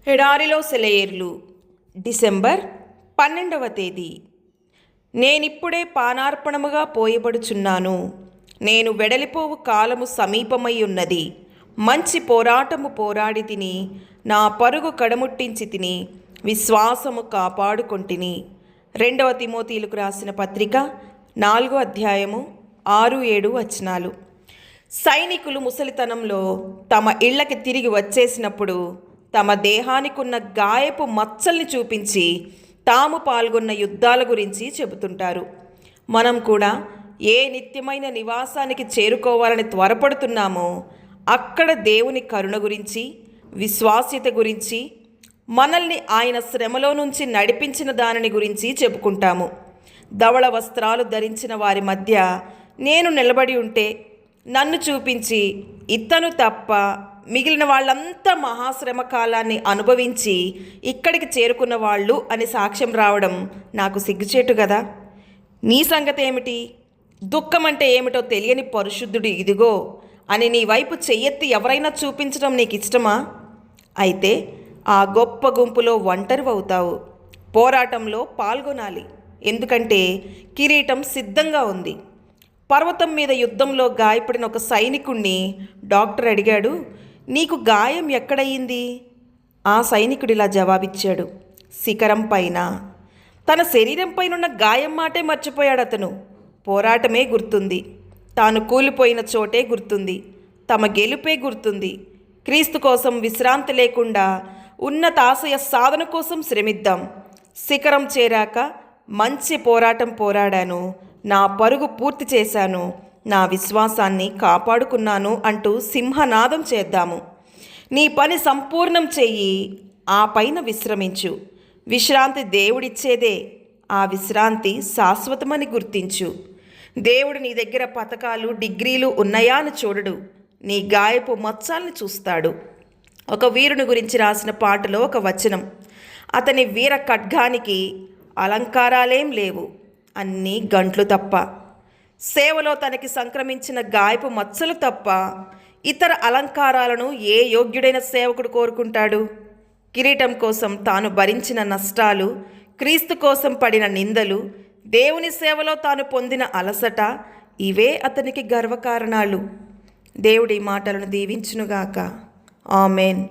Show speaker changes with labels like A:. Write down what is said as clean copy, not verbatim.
A: ఎడారిలో సెలయేర్లు డిసెంబర్ 12వ తేదీ. నేనిప్పుడే పానార్పణముగా పోయబడుచున్నాను. నేను వెడలిపోవు కాలము సమీపమై ఉన్నది. మంచి పోరాటము పోరాడి తిని, నా పరుగు కడముట్టించి తిని, విశ్వాసము కాపాడుకొంటిని. 2వ తిమోతీయులకు రాసిన పత్రిక 4వ అధ్యాయము 6-7 వచనాలు. సైనికులు ముసలితనంలో తమ ఇళ్లకి తిరిగి వచ్చేసినప్పుడు తమ దేహానికున్న గాయపు మచ్చల్ని చూపించి తాము పాల్గొన్న యుద్ధాల గురించి చెబుతుంటారు. మనం కూడా ఏ నిత్యమైన నివాసానికి చేరుకోవాలని త్వరపడుతున్నామో అక్కడ దేవుని కరుణ గురించి, విశ్వాస్యత గురించి, మనల్ని ఆయన శ్రమలో నుంచి నడిపించిన దానిని గురించి చెప్పుకుంటాము. ధవళ వస్త్రాలు ధరించిన వారి మధ్య నేను నిలబడి ఉంటే నన్ను చూపించి, ఇతను తప్ప మిగిలిన వాళ్ళంతా మహాశ్రమ కాలాన్ని అనుభవించి ఇక్కడికి చేరుకున్న వాళ్ళు అని సాక్ష్యం రావడం నాకు సిగ్గుచేటు కదా. నీ సంగతి ఏమిటి? దుఃఖం అంటే ఏమిటో తెలియని పరిశుద్ధుడు ఇదిగో అని నీ వైపు చెయ్యెత్తి ఎవరైనా చూపించడం నీకు ఇష్టమా? అయితే ఆ గొప్ప గుంపులో ఒంటరి అవుతావు. పోరాటంలో పాల్గొనాలి, ఎందుకంటే కిరీటం సిద్ధంగా ఉంది. పర్వతం మీద యుద్ధంలో గాయపడిన ఒక సైనికుణ్ణి డాక్టర్ అడిగాడు, నీకు గాయం ఎక్కడయింది? ఆ సైనికుడిలా జవాబిచ్చాడు, శిఖరం పైన. తన శరీరం పైనున్న గాయం మాటే మర్చిపోయాడు అతను. పోరాటమే గుర్తుంది, తాను కూలిపోయిన చోటే గుర్తుంది, తమ గెలుపే గుర్తుంది. క్రీస్తు కోసం విశ్రాంతి లేకుండా ఉన్నతాశయ సాధన కోసం శ్రమిద్దాం. శిఖరం చేరాక మంచి పోరాటం పోరాడాను, నా పరుగు పూర్తి చేశాను, నా విశ్వాసాన్ని కాపాడుకున్నాను అంటూ సింహనాదం చేద్దాము. నీ పని సంపూర్ణం చెయ్యి, ఆ పైన విశ్రమించు. విశ్రాంతి దేవుడిచ్చేదే, ఆ విశ్రాంతి శాశ్వతమని గుర్తించు. దేవుడు నీ దగ్గర పథకాలు, డిగ్రీలు ఉన్నాయా అని చూడడు, నీ గాయపు మచ్చల్ని చూస్తాడు. ఒక వీరుని గురించి రాసిన పాటలో ఒక వచనం, అతని వీర ఖడ్గానికి అలంకారాలేం లేవు, అన్నీ గంట్లు తప్ప. సేవలో తనకి సంక్రమించిన గాయపు మచ్చలు తప్ప ఇతర అలంకారాలను ఏ యోగ్యుడైన సేవకుడు కోరుకుంటాడు? కిరీటం కోసం తాను భరించిన నష్టాలు, క్రీస్తు కోసం పడిన నిందలు, దేవుని సేవలో తాను పొందిన అలసట, ఇవే అతనికి గర్వకారణాలు. దేవుడి మాటలను దీవించునుగాక. ఆమెన్.